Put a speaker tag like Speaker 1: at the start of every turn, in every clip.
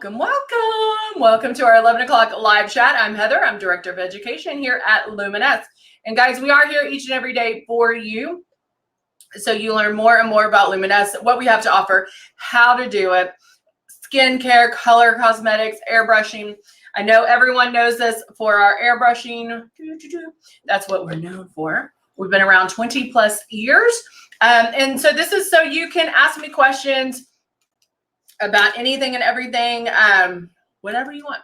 Speaker 1: Welcome, welcome. Welcome to our 11 o'clock live chat. I'm Heather. I'm Director of Education here at Luminess. And guys, we are here each and every day for you. So you learn more and more about Luminess, what we have to offer, how to do it, skincare, color cosmetics, airbrushing. I know everyone knows this for our airbrushing. That's what we're known for. We've been around 20 plus years. And so this is so you can ask me questions about anything and everything, whatever you want.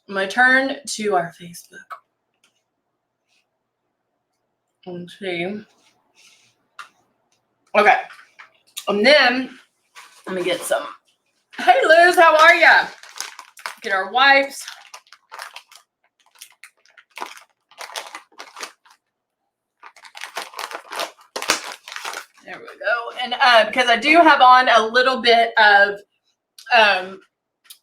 Speaker 1: I'm going to turn to our Facebook. Let's see. Okay. And then let me get some. Hey, Liz, how are you? Get our wipes. There we go. And because I do have on a little bit of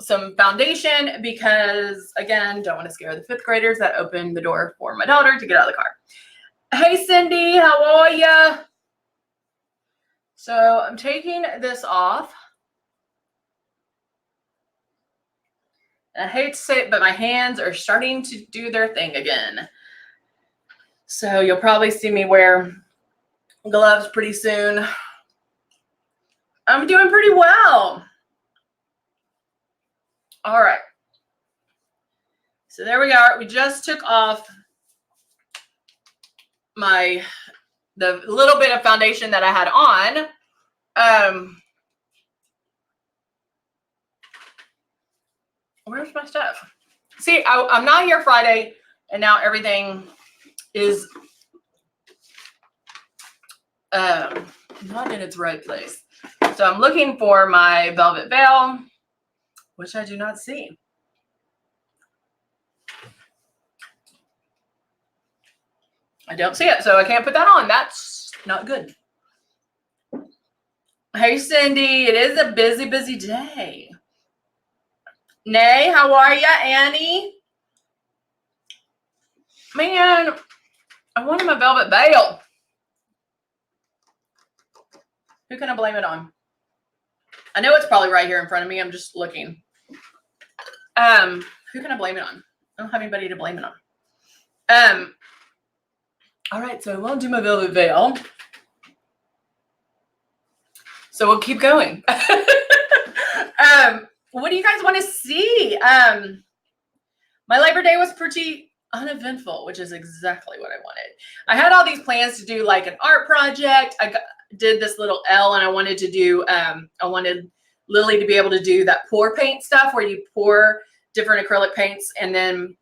Speaker 1: some foundation because, again, don't want to scare the fifth graders that opened the door for my daughter to get out of the car. Hey, Cindy, how are you? So I'm taking this off. I hate to say it, but my hands are starting to do their thing again. So you'll probably see me wear gloves pretty soon. I'm doing pretty well. All right. So there we are. We just took off the little bit of foundation that I had on. Where's my stuff? See, I'm not here Friday, and now everything is not in its right place. So I'm looking for my velvet veil, which I do not see. I don't see it, so I can't put that on. That's not good. Hey, Cindy, it is a busy, busy day. Nay, how are you, Annie? Man, I wanted my velvet veil. Who can I blame it on? I know it's probably right here in front of me. I'm just looking. Who can I blame it on? I don't have anybody to blame it on. All right, so I won't do my velvet veil. So we'll keep going. What do you guys want to see? My Labor Day was pretty uneventful, which is exactly what I wanted. I had all these plans to do like an art project. Did this little L, and I wanted to do, I wanted Lily to be able to do that pour paint stuff where you pour different acrylic paints and then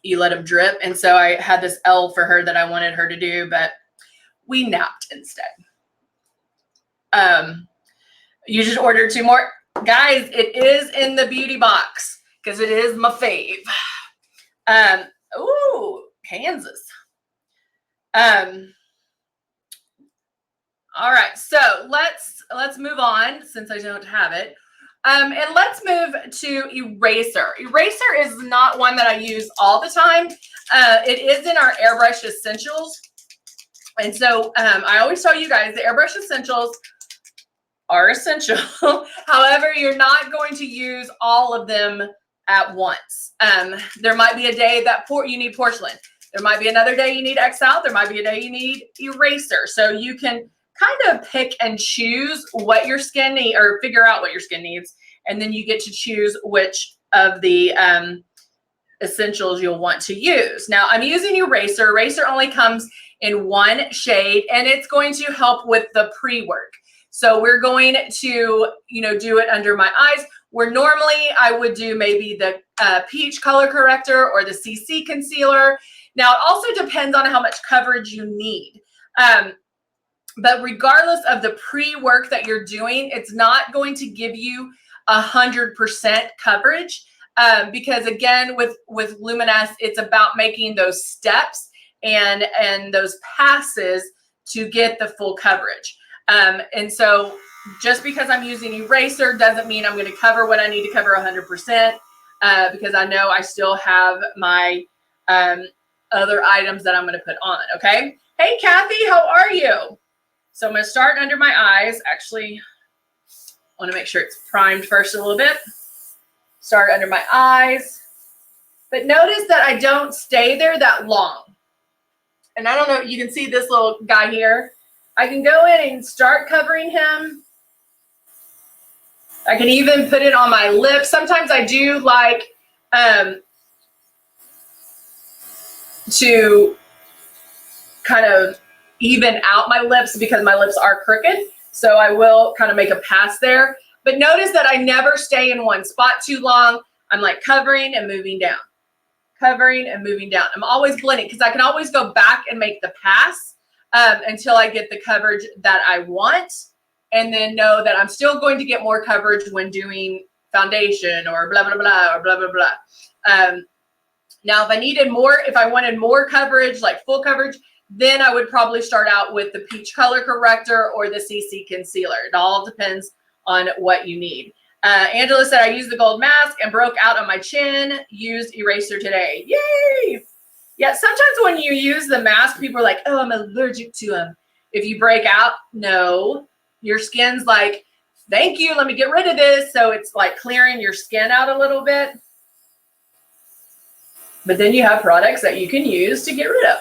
Speaker 1: you let them drip. And so I had this L for her that I wanted her to do, but we napped instead. You just ordered 2 more. Guys, it is in the beauty box because it is my fave. Ooh, Kansas. All right, so let's move on since I don't have it. And let's move to eraser. Eraser is not one that I use all the time. It is in our Airbrush Essentials. And so I always tell you guys the Airbrush Essentials are essential. However, you're not going to use all of them at once. There might be a day that you need porcelain. There might be another day you need XL. There might be a day you need eraser. So you can kind of pick and choose what your skin needs, or figure out what your skin needs. And then you get to choose which of the essentials you'll want to use. Now I'm using eraser. Eraser only comes in 1 shade, and it's going to help with the pre-work. So we're going to, do it under my eyes, where normally I would do maybe the peach color corrector or the CC concealer. Now, it also depends on how much coverage you need. But regardless of the pre-work that you're doing, it's not going to give you 100% coverage. Because again, with Luminess, it's about making those steps and those passes to get the full coverage. And so just because I'm using eraser doesn't mean I'm going to cover what I need to cover 100%, because I know I still have my other items that I'm going to put on. Okay. Hey, Kathy, how are you? So I'm going to start under my eyes. Actually, I want to make sure it's primed first a little bit. Start under my eyes. But notice that I don't stay there that long. And I don't know, you can see this little guy here. I can go in and start covering him. I can even put it on my lips. Sometimes I do like to kind of even out my lips because my lips are crooked. So I will kind of make a pass there. But notice that I never stay in one spot too long. I'm like covering and moving down. Covering and moving down. I'm always blending because I can always go back and make the pass until I get the coverage that I want. And then know that I'm still going to get more coverage when doing foundation or blah, blah, blah, or blah, blah, blah. Now, if I wanted more coverage, like full coverage, then I would probably start out with the peach color corrector or the CC concealer. It all depends on what you need. Angela said, I used the gold mask and broke out on my chin, used eraser today. Yay! Yeah, sometimes when you use the mask, people are like, oh, I'm allergic to them. If you break out, no. Your skin's like, thank you, let me get rid of this. So it's like clearing your skin out a little bit. But then you have products that you can use to get rid of.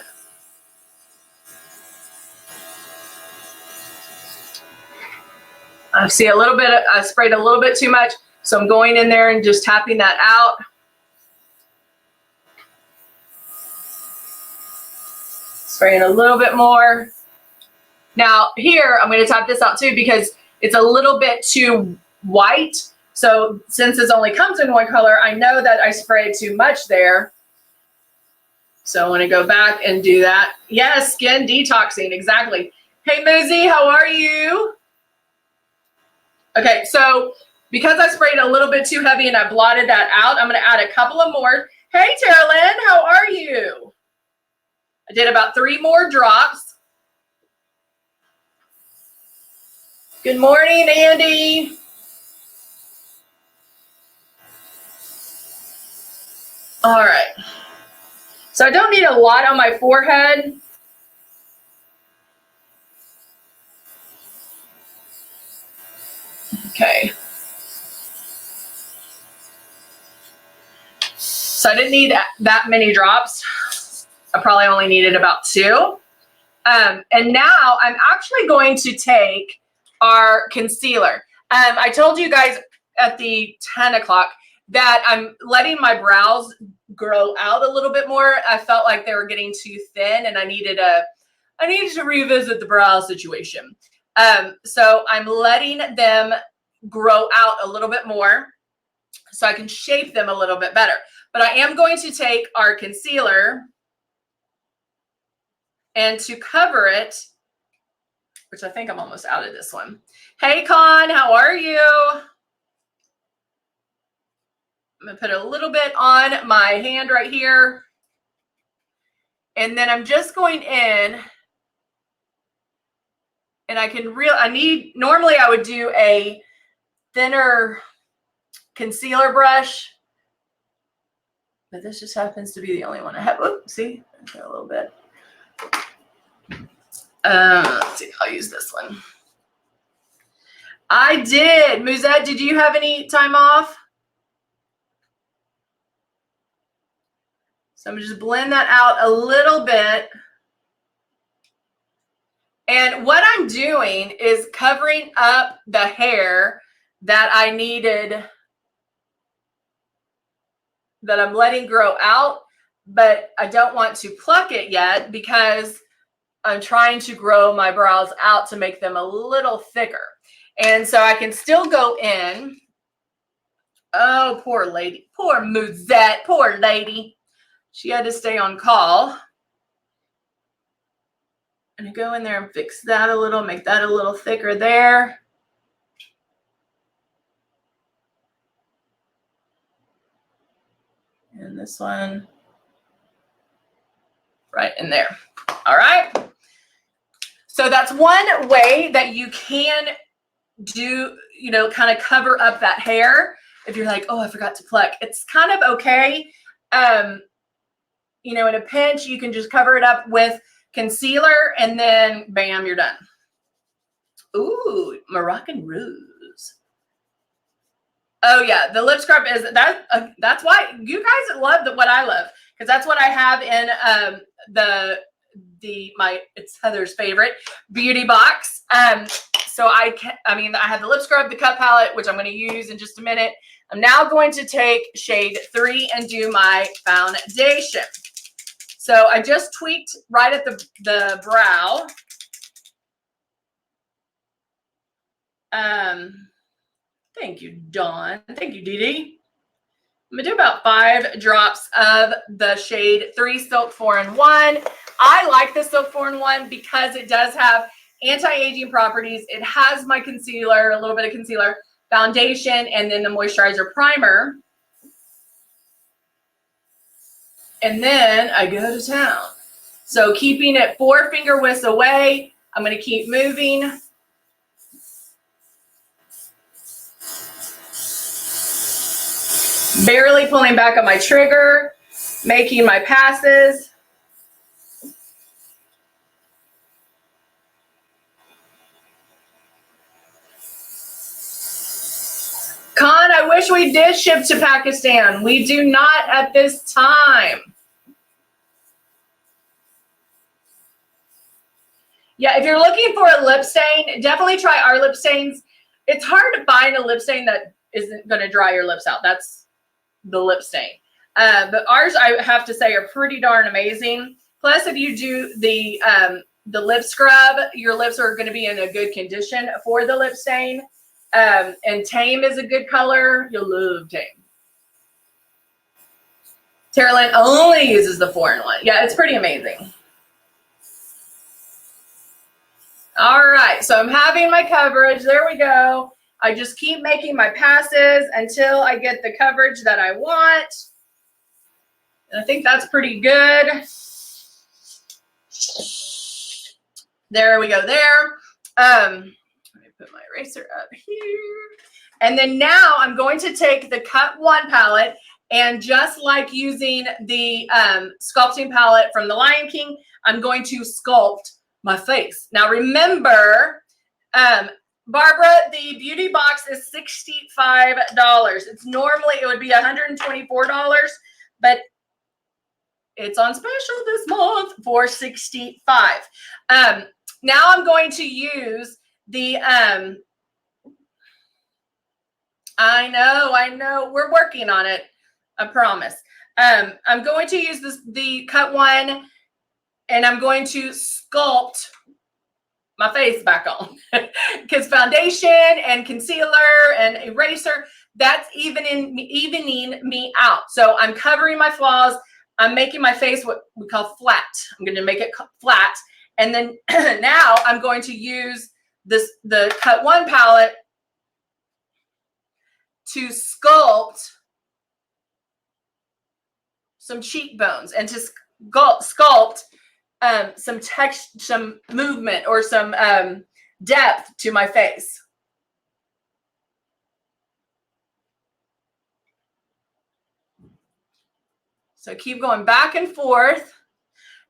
Speaker 1: I see a little bit, I sprayed a little bit too much. So I'm going in there and just tapping that out. Spraying a little bit more. Now here, I'm going to tap this out too because it's a little bit too white. So since this only comes in one color, I know that I sprayed too much there. So I want to go back and do that. Yes, skin detoxing, exactly. Hey, Muzi, how are you? Okay, so because I sprayed a little bit too heavy and I blotted that out, I'm going to add a couple of more. Hey, Tara Lynn, how are you? I did about 3 more drops. Good morning, Andy. All right. So I don't need a lot on my forehead. Okay. So I didn't need that many drops. I probably only needed about 2. And now I'm actually going to take our concealer. I told you guys at the 10 o'clock that I'm letting my brows grow out a little bit more. I felt like they were getting too thin and I needed to revisit the brow situation. So I'm letting them grow out a little bit more so I can shape them a little bit better. But I am going to take our concealer and to cover it, which I think I'm almost out of this one. Hey, Con, how are you? I'm going to put a little bit on my hand right here. And then I'm just going in and normally I would do a thinner concealer brush, but this just happens to be the only one I have. Oops, see, a little bit. Let's see, I'll use this one. I did. Muzette, did you have any time off? So I'm going to just blend that out a little bit. And what I'm doing is covering up the hair that I needed, that I'm letting grow out, but I don't want to pluck it yet because I'm trying to grow my brows out to make them a little thicker. And so I can still go in. Oh, poor lady. Poor Muzette. Poor lady. She had to stay on call. And I go in there and fix that a little, make that a little thicker there. And this one right in there. All right. So that's one way that you can do, kind of cover up that hair. If you're like, oh, I forgot to pluck, it's kind of okay. In a pinch, you can just cover it up with concealer and then bam, you're done. Ooh, Moroccan Rose. Oh yeah, the lip scrub is that. That's why you guys love what I love, because that's what I have in it's Heather's favorite beauty box. So I have the lip scrub, the cut palette, which I'm going to use in just a minute. I'm now going to take shade 3 and do my foundation. So I just tweaked right at the brow. Thank you, Dawn. Thank you, Dee Dee. I'm gonna do about 5 drops of the shade 3 Silk 4-in-1. I like the Silk 4-in-1 because it does have anti-aging properties. It has my concealer, a little bit of concealer, foundation, and then the moisturizer primer. And then I go to town. So keeping it 4 finger widths away, I'm going to keep moving. Barely pulling back on my trigger, making my passes. Khan, I wish we did ship to Pakistan. We do not at this time. Yeah, if you're looking for a lip stain, definitely try our lip stains. It's hard to find a lip stain that isn't going to dry your lips out. That's the lip stain. But ours, I have to say, are pretty darn amazing. Plus, if you do the lip scrub, your lips are going to be in a good condition for the lip stain. And Tame is a good color. You'll love Tame. Tara Lynn only uses the 4-in-1. Yeah, it's pretty amazing. All right, so I'm having my coverage. There we go. I just keep making my passes until I get the coverage that I want. And I think that's pretty good. There we go there. Let me put my eraser up here. And then now I'm going to take the Cut 1 palette, and just like using the sculpting palette from the Lion King, I'm going to sculpt my face. Now remember, Barbara, the beauty box is $65. It's normally, it would be $124, but it's on special this month for $65. Now I'm going to use the, I know, we're working on it. I promise. I'm going to use the Cut 1, and I'm going to sculpt my face back on, because foundation and concealer and eraser, that's evening me out. So I'm covering my flaws. I'm making my face what we call flat. I'm going to make it flat. And then now I'm going to use the Cut 1 palette to sculpt some cheekbones and to sculpt some movement or some depth to my face. So keep going back and forth.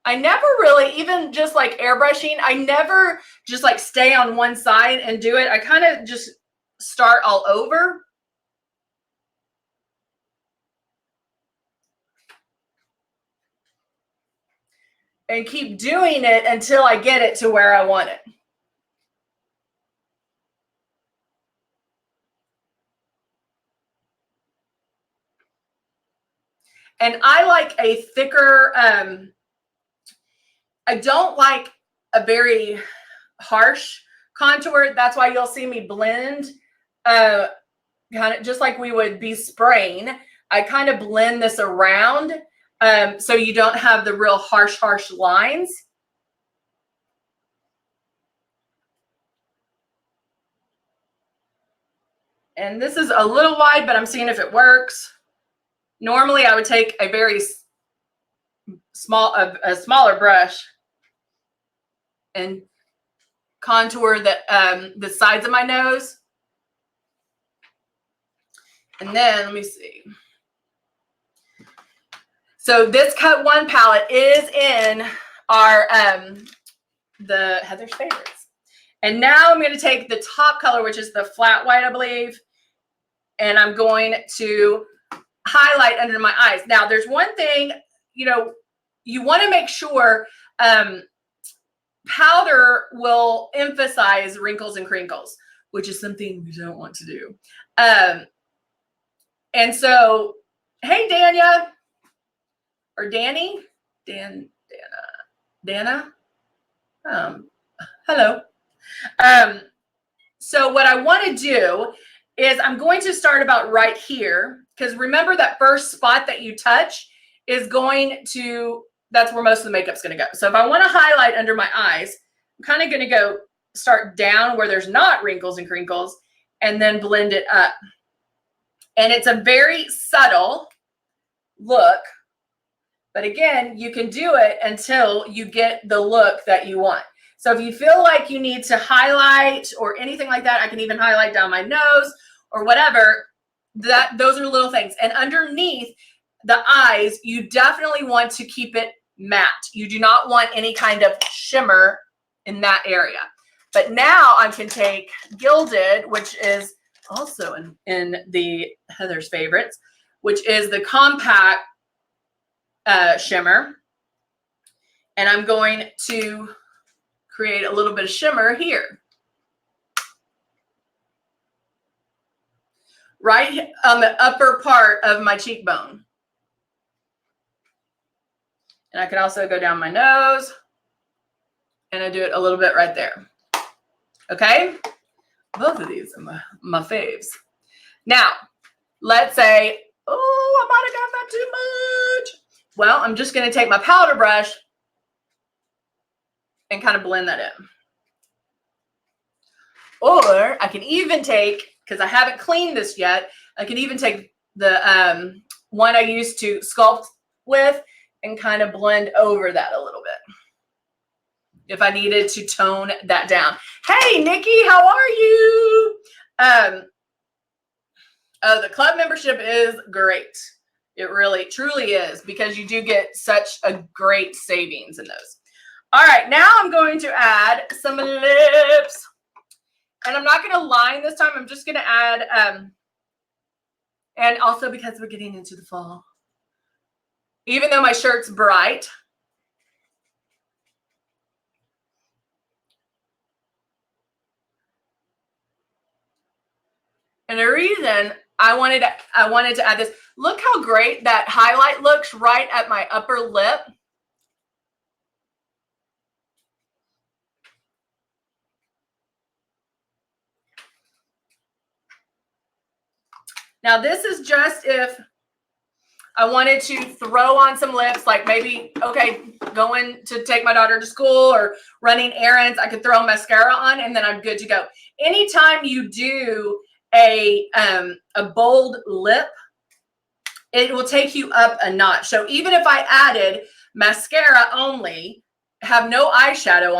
Speaker 1: I never really, even just like airbrushing, I never just like stay on one side and do it. I kind of just start all over. And keep doing it until I get it to where I want it. And I like a thicker, I don't like a very harsh contour. That's why you'll see me blend, kind of just like we would be spraying. I kind of blend this around, so you don't have the real harsh lines. And this is a little wide, but I'm seeing if it works. Normally I would take a very a smaller brush and contour the sides of my nose. And then let me see. So this Cut 1 palette is in our the Heather's favorites. And now I'm going to take the top color, which is the flat white, I believe. and I'm going to highlight under my eyes. Now, there's one thing, you know, you want to make sure powder will emphasize wrinkles and crinkles, which is something we don't want to do. And so, hey, Dania, or Danny, Dana, hello. So what I want to do is I'm going to start about right here, because remember that first spot that you touch is going to, that's where most of the makeup's going to go. So if I want to highlight under my eyes, I'm kind of going to go start down where there's not wrinkles and crinkles and then blend it up. And it's a very subtle look, but again, you can do it until you get the look that you want. So if you feel like you need to highlight or anything like that, I can even highlight down my nose or whatever. Those are little things. And underneath the eyes, you definitely want to keep it matte. You do not want any kind of shimmer in that area. But now I can take Gilded, which is also in the Heather's favorites, which is the compact shimmer. And I'm going to create a little bit of shimmer here. Right on the upper part of my cheekbone. And I can also go down my nose and I do it a little bit right there. Okay? Both of these are my faves. Now, let's say, oh, I might have got that too much. Well, I'm just going to take my powder brush and kind of blend that in. Or I can even take, because I haven't cleaned this yet, I can even take the one I used to sculpt with and kind of blend over that a little bit if I needed to tone that down. Hey, Nikki, how are you? Oh, the club membership is great. It really, truly is, because you do get such a great savings in those. All right, now I'm going to add some lips. And I'm not going to line this time. I'm just going to add, and also because we're getting into the fall, even though my shirt's bright, and the reason I wanted to add this, look how great that highlight looks right at my upper lip. Now this is just if I wanted to throw on some lips, like maybe, okay, going to take my daughter to school or running errands, I could throw mascara on and then I'm good to go. Anytime you do a bold lip, it will take you up a notch. So even if I added mascara only, have no eyeshadow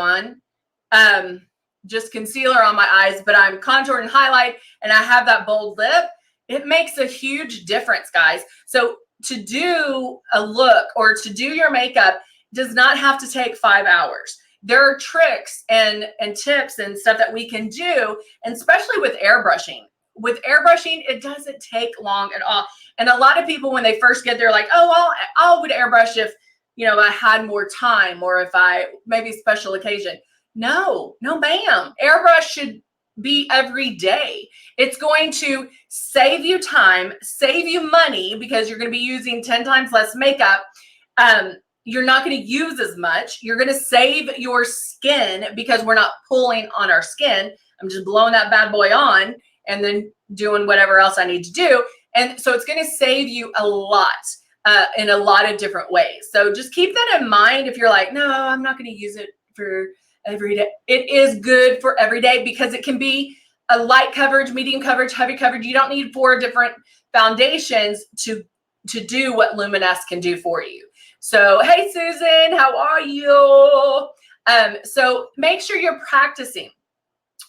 Speaker 1: on, just concealer on my eyes, but I'm contoured and highlight and I have that bold lip, it makes a huge difference, guys. So to do a look or to do your makeup does not have to take 5 hours. There are tricks and tips and stuff that we can do, and especially with airbrushing. With airbrushing, it doesn't take long at all. And a lot of people, when they first get there, like, oh, well, I would airbrush if, you know, I had more time or if I, maybe special occasion. No, ma'am. Airbrush should be every day. It's going to save you time, save you money, because you're going to be using 10 times less makeup. You're not going to use as much. You're going to save your skin because we're not pulling on our skin. I'm just blowing that bad boy on and then doing whatever else I need to do. And so it's going to save you a lot in a lot of different ways. So just keep that in mind. If you're like, no, I'm not going to use it for every day. It is good for every day because it can be a light coverage, medium coverage, heavy coverage. You don't need 4 different foundations to do what Luminess can do for you. So, hey, Susan, how are you? So make sure you're practicing.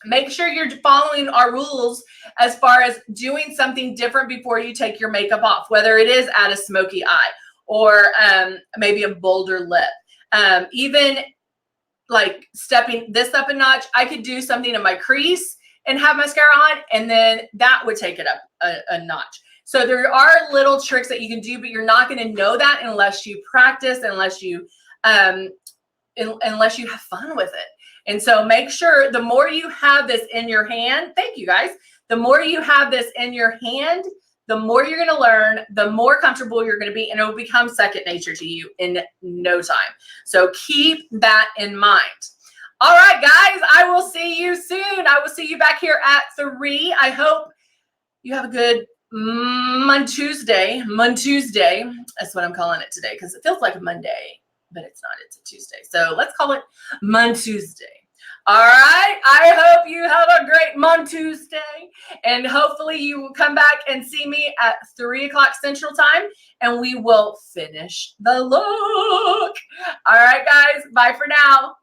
Speaker 1: Make sure you're following our rules as far as doing something different before you take your makeup off, whether it is add a smoky eye or maybe a bolder lip. Even like stepping this up a notch, I could do something in my crease and have mascara on, and then that would take it up a notch. So there are little tricks that you can do, but you're not going to know that unless you practice, unless you have fun with it. And so make sure the more you have this in your hand, thank you guys, the more you have this in your hand, the more you're going to learn, the more comfortable you're going to be, and it will become second nature to you in no time. So keep that in mind. All right, guys, I will see you soon. I will see you back here at 3. I hope you have a good Tuesday. That's what I'm calling it today because it feels like a Monday, but it's not. It's a Tuesday. So let's call it Tuesday. All right. I hope you have a great Tuesday, and hopefully you will come back and see me at 3 o'clock Central Time, and we will finish the look. All right, guys. Bye for now.